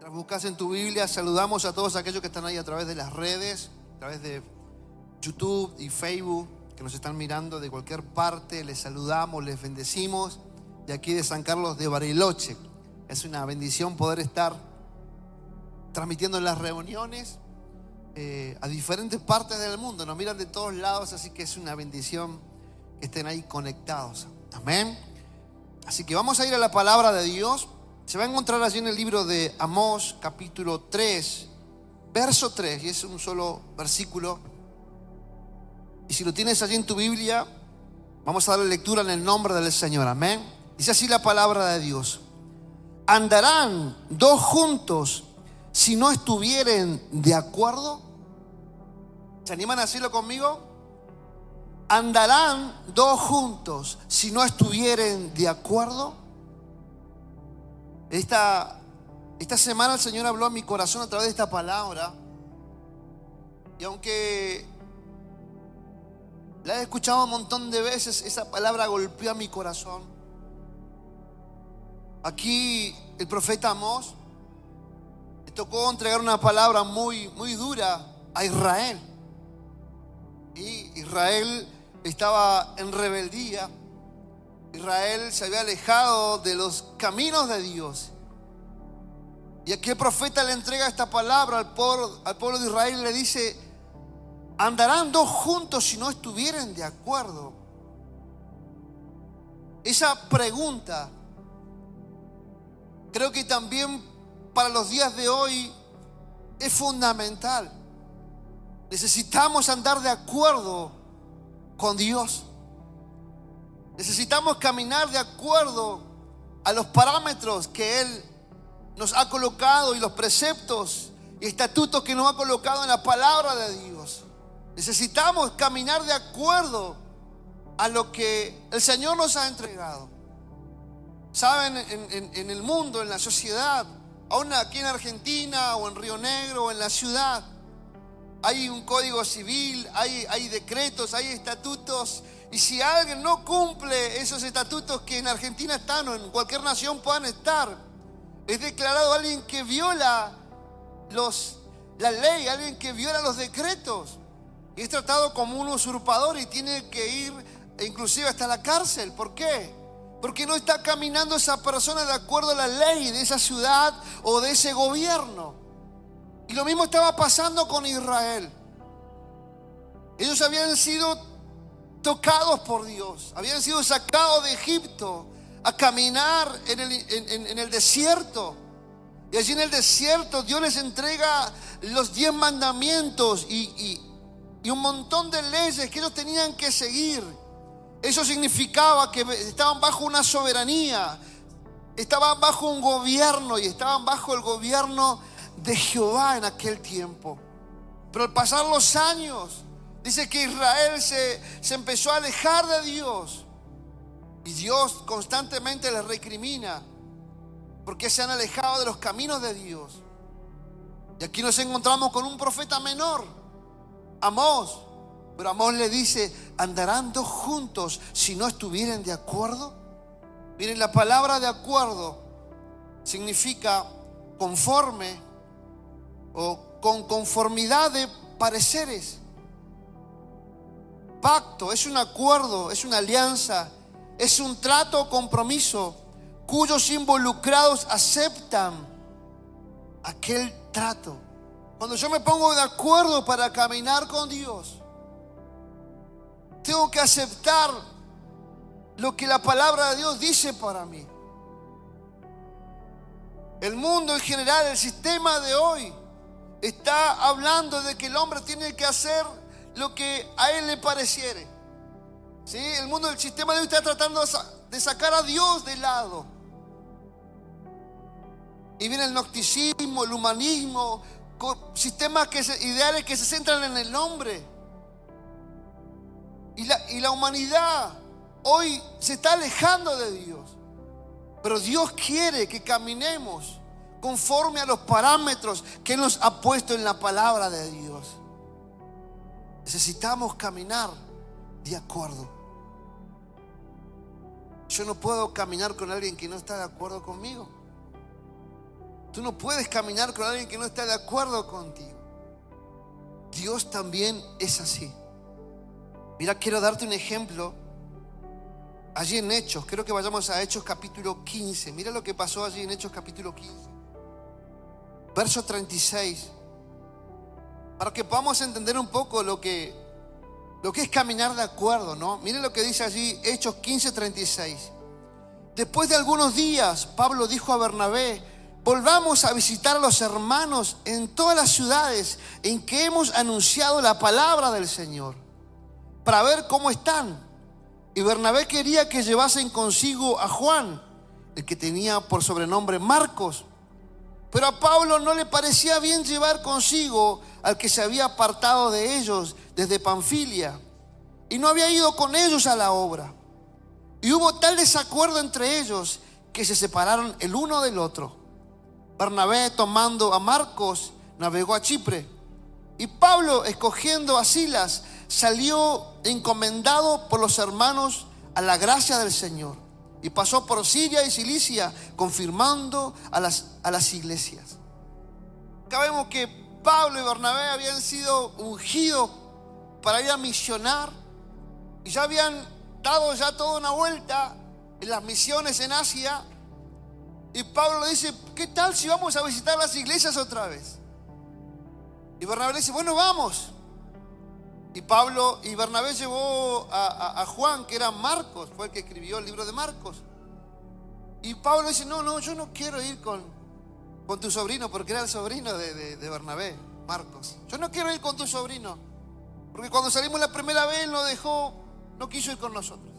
Mientras buscas en tu Biblia, saludamos a todos aquellos que están ahí a través de las redes, a través de YouTube y Facebook, que nos están mirando de cualquier parte. Les saludamos, les bendecimos de aquí de San Carlos de Bariloche. Es una bendición poder estar transmitiendo en las reuniones a diferentes partes del mundo. Nos miran de todos lados, así que es una bendición que estén ahí conectados. Amén. Así que vamos a ir a la palabra de Dios. Se va a encontrar allí en el libro de Amós, capítulo 3, verso 3, y es un solo versículo. Y si lo tienes allí en tu Biblia, vamos a darle lectura en el nombre del Señor. Amén. Dice así la palabra de Dios: ¿andarán dos juntos si no estuvieren de acuerdo? ¿Se animan a decirlo conmigo? ¿Andarán dos juntos si no estuvieren de acuerdo? Esta semana el Señor habló a mi corazón a través de esta palabra. Y aunque la he escuchado un montón de veces, esa palabra golpeó a mi corazón. Aquí el profeta Amós le tocó entregar una palabra muy dura a Israel. Y Israel estaba en rebeldía. Israel se había alejado de los caminos de Dios. Y aquí el profeta le entrega esta palabra al pueblo de Israel y le dice: ¿andarán dos juntos si no estuvieren de acuerdo? Esa pregunta creo que también para los días de hoy es fundamental. Necesitamos andar de acuerdo con Dios. Necesitamos caminar de acuerdo a los parámetros que Él nos ha colocado y los preceptos y estatutos que nos ha colocado en la palabra de Dios. Necesitamos caminar de acuerdo a lo que el Señor nos ha entregado. Saben, en el mundo, en la sociedad, aún aquí en Argentina o en Río Negro o en la ciudad, hay un código civil, hay decretos, hay estatutos. Y si alguien no cumple esos estatutos que en Argentina están o en cualquier nación puedan estar, es declarado alguien que viola la ley, alguien que viola los decretos. Y es tratado como un usurpador y tiene que ir inclusive hasta la cárcel. ¿Por qué? Porque no está caminando esa persona de acuerdo a la ley de esa ciudad o de ese gobierno. Y lo mismo estaba pasando con Israel. Ellos habían sido tocados por Dios, habían sido sacados de Egipto a caminar en el desierto. Y allí en el desierto Dios les entrega los 10 mandamientos y un montón de leyes que ellos tenían que seguir. Eso significaba que estaban bajo una soberanía, estaban bajo un gobierno y estaban bajo el gobierno de Jehová en aquel tiempo. Pero al pasar los años, dice que Israel se empezó a alejar de Dios. Y Dios constantemente les recrimina porque se han alejado de los caminos de Dios. Y aquí nos encontramos con un profeta menor, Amós. Pero Amós le dice: ¿andarán dos juntos si no estuvieren de acuerdo? Miren, la palabra de acuerdo significa conforme o con conformidad de pareceres. Pacto es un acuerdo, es una alianza, es un trato o compromiso cuyos involucrados aceptan aquel trato. Cuando yo me pongo de acuerdo para caminar con Dios, tengo que aceptar lo que la palabra de Dios dice para mí. El mundo en general, el sistema de hoy, está hablando de que el hombre tiene que hacer lo que a él le pareciere. ¿Sí? El mundo, el sistema de hoy está tratando de sacar a Dios de lado. Y viene el gnosticismo, el humanismo, sistemas ideales que se centran en el hombre. Y la humanidad hoy se está alejando de Dios. Pero Dios quiere que caminemos conforme a los parámetros que Él nos ha puesto en la palabra de Dios. Necesitamos caminar de acuerdo. Yo no puedo caminar con alguien que no está de acuerdo conmigo. Tú no puedes caminar con alguien que no está de acuerdo contigo. Dios también es así. Mira, quiero darte un ejemplo. Allí en Hechos, creo que vayamos a Hechos capítulo 15. Mira lo que pasó allí en Hechos capítulo 15. Verso 36. Para que podamos entender un poco lo que es caminar de acuerdo, ¿no? Miren lo que dice allí Hechos 15, 36. Después de algunos días, Pablo dijo a Bernabé: volvamos a visitar a los hermanos en todas las ciudades en que hemos anunciado la palabra del Señor, para ver cómo están. Y Bernabé quería que llevasen consigo a Juan, el que tenía por sobrenombre Marcos. Pero a Pablo no le parecía bien llevar consigo al que se había apartado de ellos desde Panfilia y no había ido con ellos a la obra. Y hubo tal desacuerdo entre ellos que se separaron el uno del otro. Bernabé, tomando a Marcos, navegó a Chipre. Y Pablo, escogiendo a Silas, salió encomendado por los hermanos a la gracia del Señor. Y pasó por Siria y Cilicia, confirmando a las iglesias. Acá vemos que Pablo y Bernabé habían sido ungidos para ir a misionar. Y ya habían dado toda una vuelta en las misiones en Asia. Y Pablo le dice: ¿qué tal si vamos a visitar las iglesias otra vez? Y Bernabé le dice: bueno, vamos. Y Pablo y Bernabé llevó a Juan, que era Marcos, fue el que escribió el libro de Marcos. Y Pablo dice: no, yo no quiero ir con tu sobrino, porque era el sobrino de Bernabé, Marcos. Yo no quiero ir con tu sobrino, porque cuando salimos la primera vez él nos dejó, no quiso ir con nosotros.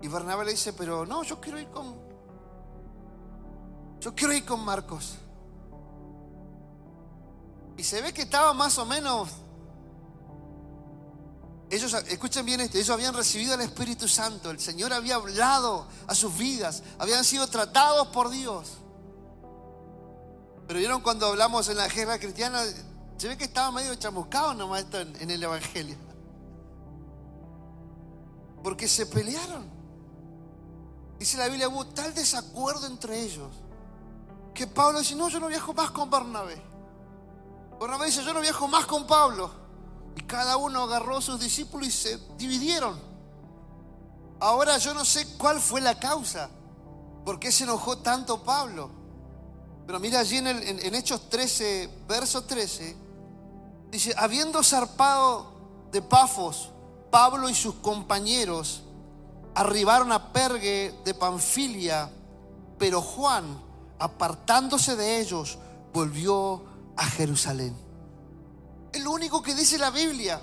Y Bernabé le dice: pero no, yo quiero ir con Marcos. Y se ve que estaba más o menos. Ellos, escuchen bien esto, ellos habían recibido el Espíritu Santo. El Señor había hablado a sus vidas, habían sido tratados por Dios. Pero vieron, cuando hablamos en la guerra cristiana, se ve que estaba medio chamuscado nomás esto en el Evangelio, porque se pelearon. Dice la Biblia: hubo tal desacuerdo entre ellos que Pablo dice: no, yo no viajo más con Bernabé. Bernabé dice: yo no viajo más con Pablo. Y cada uno agarró a sus discípulos y se dividieron. Ahora yo no sé cuál fue la causa, por qué se enojó tanto Pablo. Pero mira allí en Hechos 13, verso 13, dice: habiendo zarpado de Pafos, Pablo y sus compañeros arribaron a Perge de Panfilia, pero Juan, apartándose de ellos, volvió a Jerusalén. Es lo único que dice la Biblia.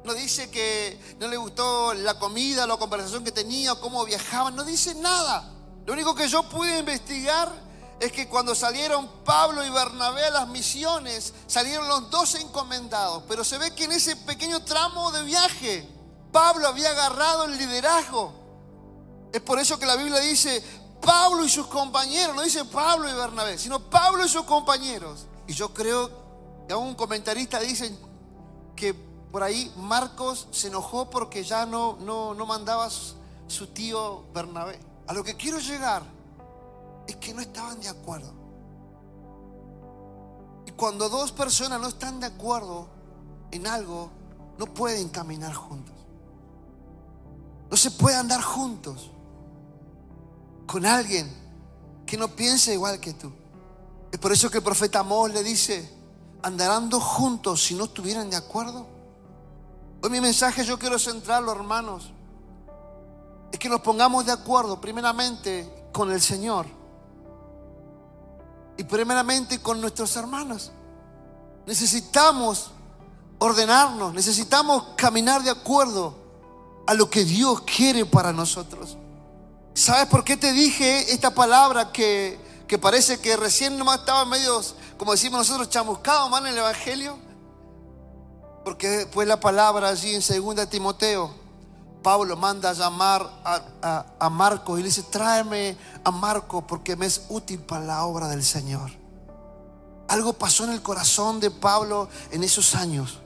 No dice que no le gustó la comida, la conversación que tenía, cómo viajaban. No dice nada. Lo único que yo pude investigar es que cuando salieron Pablo y Bernabé a las misiones, salieron los 12 encomendados. Pero se ve que en ese pequeño tramo de viaje, Pablo había agarrado el liderazgo. Es por eso que la Biblia dice Pablo y sus compañeros. No dice Pablo y Bernabé, sino Pablo y sus compañeros. Y yo creo que aún un comentarista dice que por ahí Marcos se enojó porque ya no mandaba su tío Bernabé. A lo que quiero llegar es que no estaban de acuerdo. Y cuando dos personas no están de acuerdo en algo, no pueden caminar juntos. No se puede andar juntos con alguien que no piense igual que tú. Es por eso que el profeta Amós le dice: ¿andarán dos juntos si no estuvieran de acuerdo? Hoy mi mensaje yo quiero centrarlo, hermanos, es que nos pongamos de acuerdo primeramente con el Señor y primeramente con nuestros hermanos. Necesitamos ordenarnos, necesitamos caminar de acuerdo a lo que Dios quiere para nosotros. ¿Sabes por qué te dije esta palabra que parece que recién nomás estaba medio, como decimos nosotros, chamuscado más en el Evangelio? Porque después la palabra allí en 2 Timoteo, Pablo manda a llamar a Marcos y le dice: tráeme a Marcos porque me es útil para la obra del Señor. Algo pasó en el corazón de Pablo en esos años.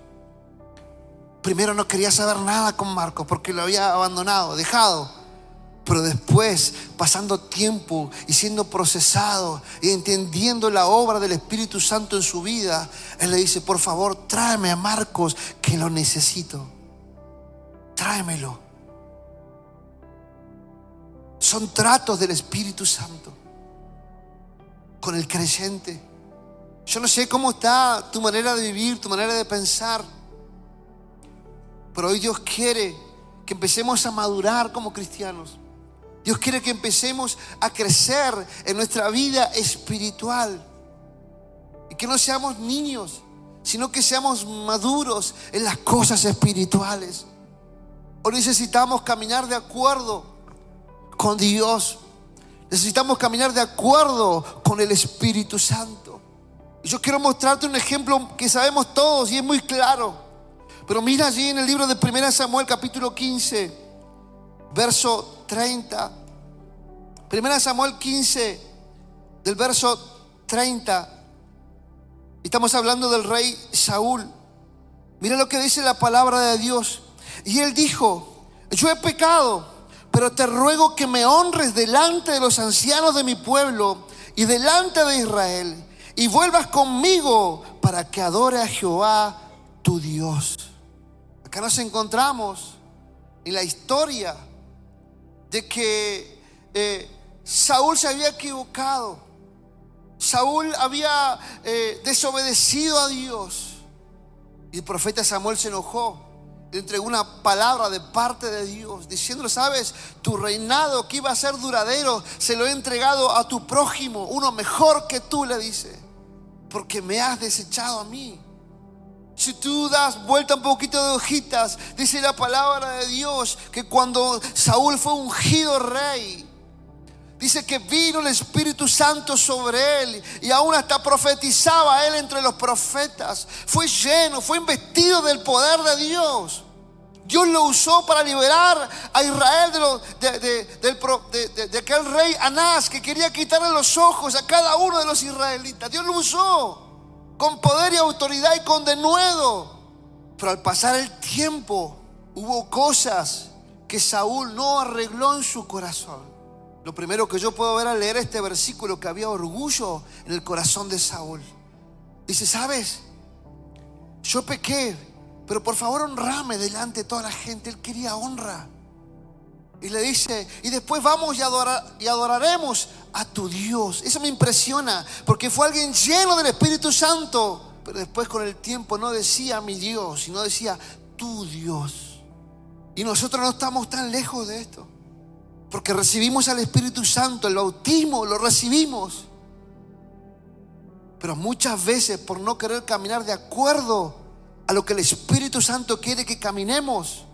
Primero no quería saber nada con Marcos porque lo había abandonado, dejado. Pero después, pasando tiempo y siendo procesado y entendiendo la obra del Espíritu Santo en su vida, él le dice: por favor, tráeme a Marcos, que lo necesito. Tráemelo. Son tratos del Espíritu Santo con el creyente. Yo no sé cómo está tu manera de vivir, tu manera de pensar, pero hoy Dios quiere que empecemos a madurar como cristianos. Dios quiere que empecemos a crecer en nuestra vida espiritual y que no seamos niños, sino que seamos maduros en las cosas espirituales. Hoy necesitamos caminar de acuerdo con Dios. Necesitamos caminar de acuerdo con el Espíritu Santo. Y yo quiero mostrarte un ejemplo que sabemos todos y es muy claro. Pero mira allí en el libro de 1 Samuel capítulo 15, verso 30. 1 Samuel 15, del verso 30. Estamos hablando del rey Saúl. Mira lo que dice la palabra de Dios. Y él dijo: yo he pecado, pero te ruego que me honres delante de los ancianos de mi pueblo y delante de Israel, y vuelvas conmigo para que adore a Jehová tu Dios. Acá nos encontramos en la historia de que Saúl se había equivocado. Saúl había desobedecido a Dios. Y el profeta Samuel se enojó. Le entregó una palabra de parte de Dios, diciéndole: sabes, tu reinado que iba a ser duradero, se lo he entregado a tu prójimo, uno mejor que tú, le dice, porque me has desechado a mí. Si tú das vuelta un poquito de hojitas, dice la palabra de Dios que cuando Saúl fue ungido rey, dice que vino el Espíritu Santo sobre él y aún hasta profetizaba él entre los profetas. Fue lleno, fue investido del poder de Dios. Dios lo usó para liberar a Israel de aquel rey Anás que quería quitarle los ojos a cada uno de los israelitas. Dios lo usó con poder y autoridad y con denuedo. Pero al pasar el tiempo hubo cosas que Saúl no arregló en su corazón. Lo primero que yo puedo ver al leer este versículo, que había orgullo en el corazón de Saúl. Dice: sabes, yo pequé, pero por favor honrame delante de toda la gente. Él quería honra. Y le dice: y después vamos y adoraremos a tu Dios. Eso me impresiona, porque fue alguien lleno del Espíritu Santo, pero después con el tiempo no decía mi Dios, sino decía tu Dios. Y nosotros no estamos tan lejos de esto, porque recibimos al Espíritu Santo, el bautismo lo recibimos, pero muchas veces por no querer caminar de acuerdo a lo que el Espíritu Santo quiere que caminemos,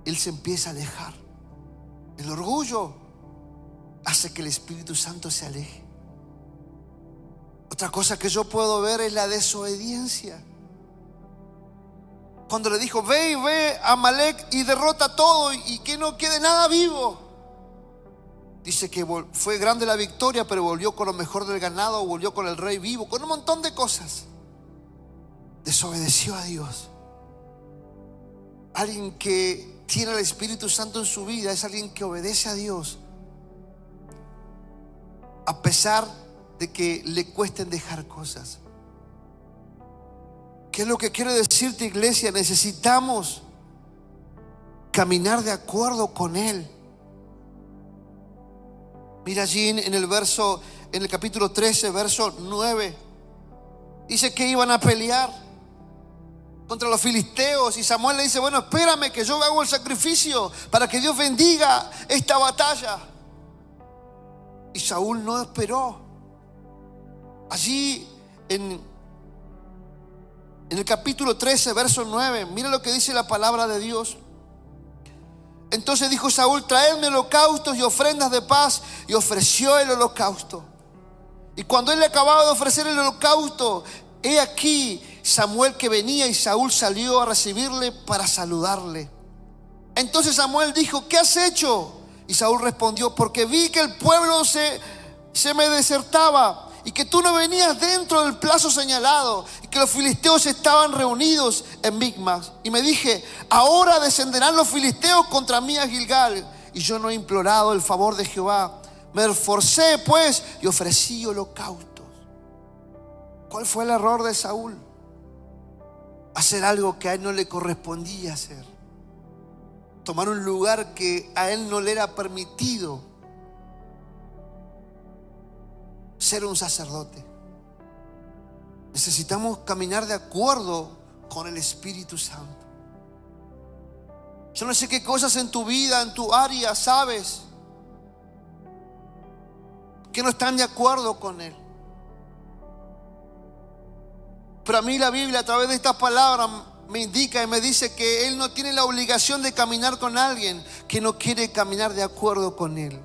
Él se empieza a alejar. El orgullo hace que el Espíritu Santo se aleje. Otra cosa que yo puedo ver es la desobediencia. Cuando le dijo: ve a Amalek y derrota todo y que no quede nada vivo. Dice que fue grande la victoria, pero volvió con lo mejor del ganado, volvió con el rey vivo, con un montón de cosas. Desobedeció a Dios. Alguien que tiene el Espíritu Santo en su vida es alguien que obedece a Dios, a pesar de que le cuesten dejar cosas. ¿Qué es lo que quiero decirte, iglesia? Necesitamos caminar de acuerdo con Él. Mira allí en el capítulo 13, verso 9. Dice que iban a pelear contra los filisteos y Samuel le dice: bueno, espérame que yo hago el sacrificio para que Dios bendiga esta batalla. Y Saúl no esperó. Allí en el capítulo 13, verso 9, mira lo que dice la palabra de Dios. Entonces dijo Saúl: traedme holocaustos y ofrendas de paz. Y ofreció el holocausto. Y cuando él le acababa de ofrecer el holocausto, he aquí Samuel que venía, y Saúl salió a recibirle para saludarle. Entonces Samuel dijo: ¿qué has hecho? Y Saúl respondió: porque vi que el pueblo se me desertaba, y que tú no venías dentro del plazo señalado, y que los filisteos estaban reunidos en Micmas. Y me dije: ahora descenderán los filisteos contra mí a Gilgal. y yo no he implorado el favor de Jehová. Me esforcé pues y ofrecí holocaustos. ¿Cuál fue el error de Saúl? Hacer algo que a él no le correspondía hacer. Tomar un lugar que a él no le era permitido. Ser un sacerdote. Necesitamos caminar de acuerdo con el Espíritu Santo. Yo no sé qué cosas en tu vida, en tu área, sabes que no están de acuerdo con Él. Pero a mí la Biblia, a través de esta palabra, me indica y me dice que Él no tiene la obligación de caminar con alguien que no quiere caminar de acuerdo con Él.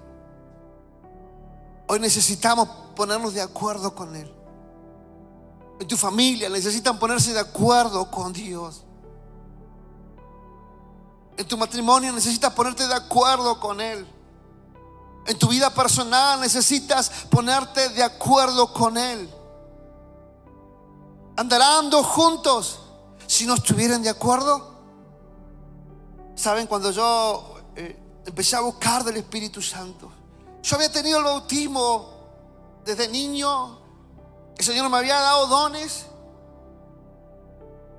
Hoy necesitamos ponernos de acuerdo con Él. En tu familia necesitan ponerse de acuerdo con Dios. En tu matrimonio necesitas ponerte de acuerdo con Él. En tu vida personal necesitas ponerte de acuerdo con Él. ¿Andarán dos juntos si no estuvieran de acuerdo? Saben, cuando yo empecé a buscar del Espíritu Santo, yo había tenido el bautismo desde niño. El Señor me había dado dones.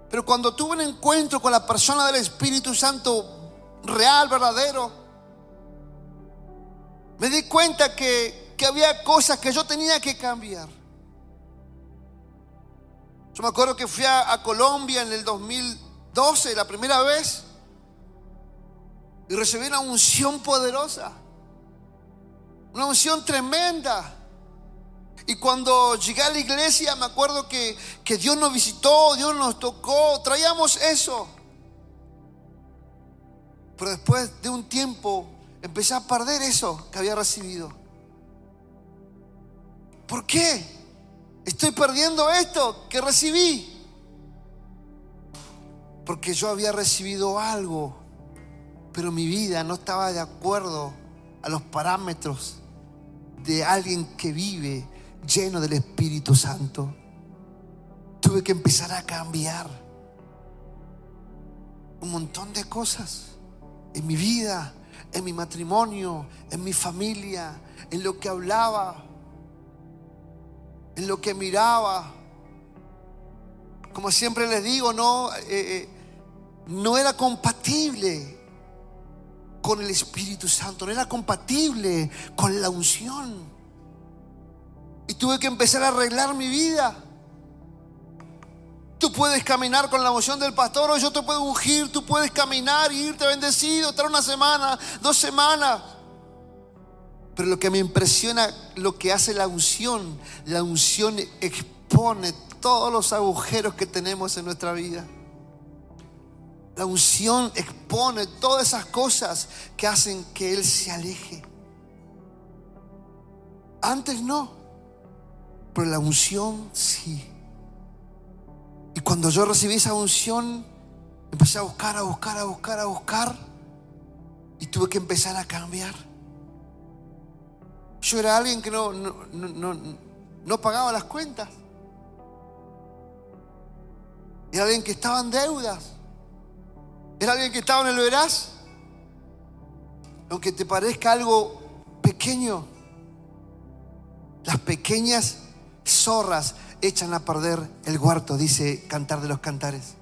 Pero cuando tuve un encuentro con la persona del Espíritu Santo real, verdadero, me di cuenta que había cosas que yo tenía que cambiar. Yo me acuerdo que fui a Colombia en el 2012, la primera vez, y recibí una unción poderosa, una unción tremenda. Y cuando llegué a la iglesia, me acuerdo que Dios nos visitó, Dios nos tocó, traíamos eso. Pero después de un tiempo empecé a perder eso que había recibido. ¿Por qué? Estoy perdiendo esto que recibí. Porque yo había recibido algo, pero mi vida no estaba de acuerdo a los parámetros de alguien que vive lleno del Espíritu Santo. Tuve que empezar a cambiar un montón de cosas en mi vida, en mi matrimonio, en mi familia, en lo que hablaba, en lo que miraba. Como siempre les digo, no era compatible con el Espíritu Santo, no era compatible con la unción. Y tuve que empezar a arreglar mi vida. Tú puedes caminar con la unción del pastor, o yo te puedo ungir. Tú puedes caminar y irte bendecido, estar una semana, 2 semanas. Pero lo que me impresiona, lo que hace la unción expone todos los agujeros que tenemos en nuestra vida. La unción expone todas esas cosas que hacen que Él se aleje. Antes no, pero la unción sí. Y cuando yo recibí esa unción, empecé a buscar, y tuve que empezar a cambiar. Yo era alguien que no pagaba las cuentas. Era alguien que estaba en deudas. Era alguien que estaba en el verás. Aunque te parezca algo pequeño, las pequeñas zorras echan a perder el huerto, dice Cantar de los Cantares.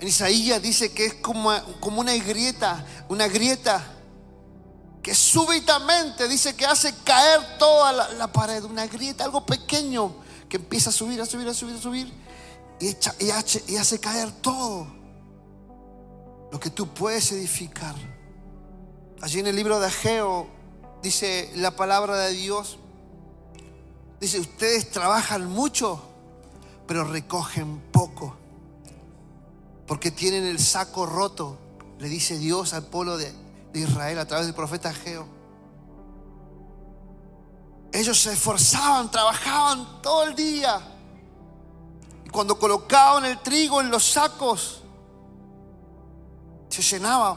En Isaías dice que es como una grieta que súbitamente dice que hace caer toda la pared. Una grieta, algo pequeño que empieza a subir y hace caer todo lo que tú puedes edificar. Allí en el libro de Ageo dice la palabra de Dios. Dice: ustedes trabajan mucho, pero recogen poco, porque tienen el saco roto, le dice Dios al pueblo de Israel a través del profeta Ageo. Ellos se esforzaban, trabajaban todo el día, y cuando colocaban el trigo en los sacos, se llenaba,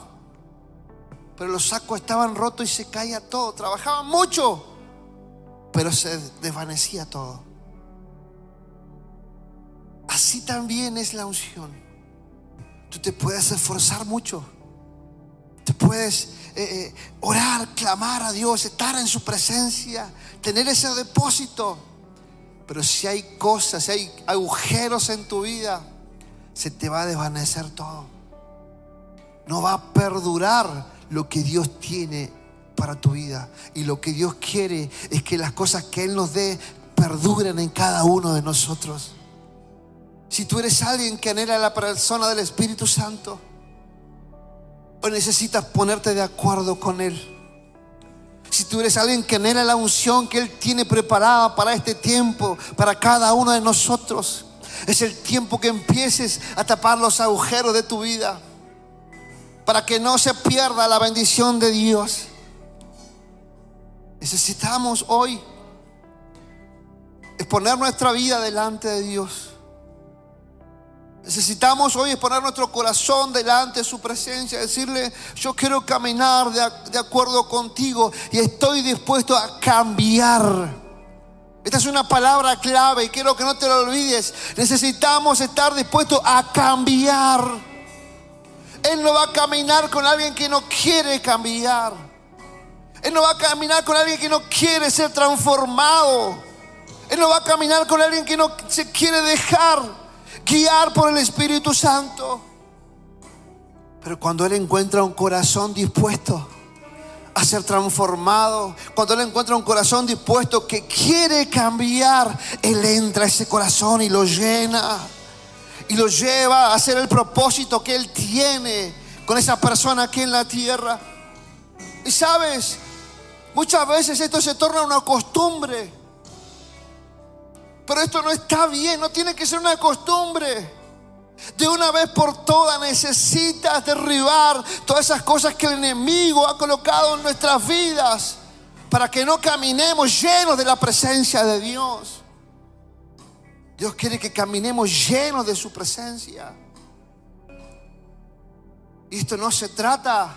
pero los sacos estaban rotos y se caía todo. Trabajaban mucho, pero se desvanecía todo. Así también es la unción. Tú te puedes esforzar mucho, Tú puedes orar, clamar a Dios, estar en su presencia, tener ese depósito. Pero si hay cosas, si hay agujeros en tu vida, se te va a desvanecer todo. No va a perdurar lo que Dios tiene para tu vida. Y lo que Dios quiere es que las cosas que Él nos dé perduren en cada uno de nosotros. Si tú eres alguien que anhela la persona del Espíritu Santo, o necesitas ponerte de acuerdo con Él. Si tú eres alguien que anhela la unción que Él tiene preparada para este tiempo, para cada uno de nosotros, es el tiempo que empieces a tapar los agujeros de tu vida, para que no se pierda la bendición de Dios. Necesitamos hoy exponer nuestra vida delante de Dios. Necesitamos hoy exponer nuestro corazón delante de su presencia, decirle: yo quiero caminar de acuerdo contigo y estoy dispuesto a cambiar. Esta es una palabra clave y quiero que no te lo olvides. Necesitamos estar dispuestos a cambiar. Él no va a caminar con alguien que no quiere cambiar. Él no va a caminar con alguien que no quiere ser transformado. Él no va a caminar con alguien que no se quiere dejar guiar por el Espíritu Santo. Pero cuando Él encuentra un corazón dispuesto a ser transformado, cuando Él encuentra un corazón dispuesto que quiere cambiar, Él entra a ese corazón y lo llena y lo lleva a hacer el propósito que Él tiene con esa persona aquí en la tierra. Y sabes, muchas veces esto se torna una costumbre. Pero esto no está bien, no tiene que ser una costumbre. De una vez por todas necesitas derribar todas esas cosas que el enemigo ha colocado en nuestras vidas, para que no caminemos llenos de la presencia de Dios. Dios quiere que caminemos llenos de su presencia. Y esto no se trata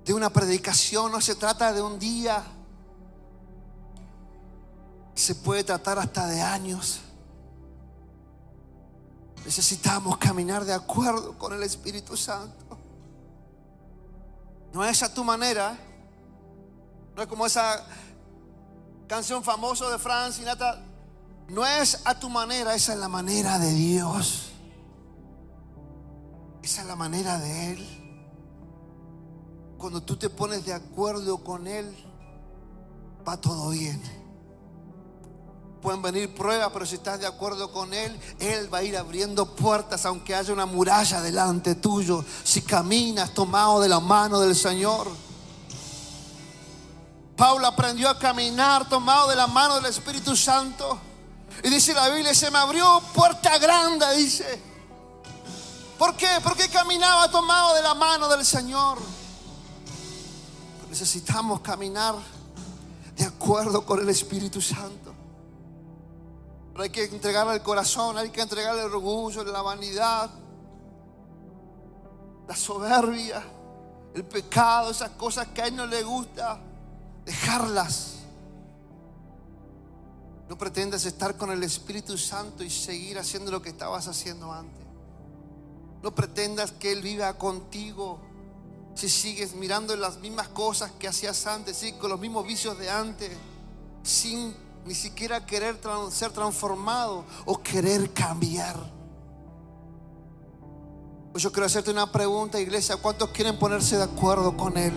de una predicación, no se trata de un día. Se puede tratar hasta de años. Necesitamos caminar de acuerdo con el Espíritu Santo. No es a tu manera. No es como esa canción famosa de Frank Sinatra. No es a tu manera, esa es la manera de Dios. Esa es la manera de Él. Cuando tú te pones de acuerdo con Él, va todo bien. Pueden venir pruebas, pero si estás de acuerdo con Él, Él va a ir abriendo puertas, aunque haya una muralla delante tuyo. Si caminas tomado de la mano del Señor. Pablo aprendió a caminar tomado de la mano del Espíritu Santo. Y dice la Biblia: se me abrió puerta grande, dice. ¿Por qué? Porque caminaba tomado de la mano del Señor. Necesitamos caminar de acuerdo con el Espíritu Santo. Pero hay que entregarle el corazón, hay que entregarle el orgullo, la vanidad, la soberbia, el pecado, esas cosas que a Él no le gusta, dejarlas. No pretendas estar con el Espíritu Santo y seguir haciendo lo que estabas haciendo antes. No pretendas que Él viva contigo si sigues mirando las mismas cosas que hacías antes, ¿sí? Con los mismos vicios de antes, sin ni siquiera querer ser transformado o querer cambiar. Pues yo quiero hacerte una pregunta, iglesia: ¿cuántos quieren ponerse de acuerdo con Él?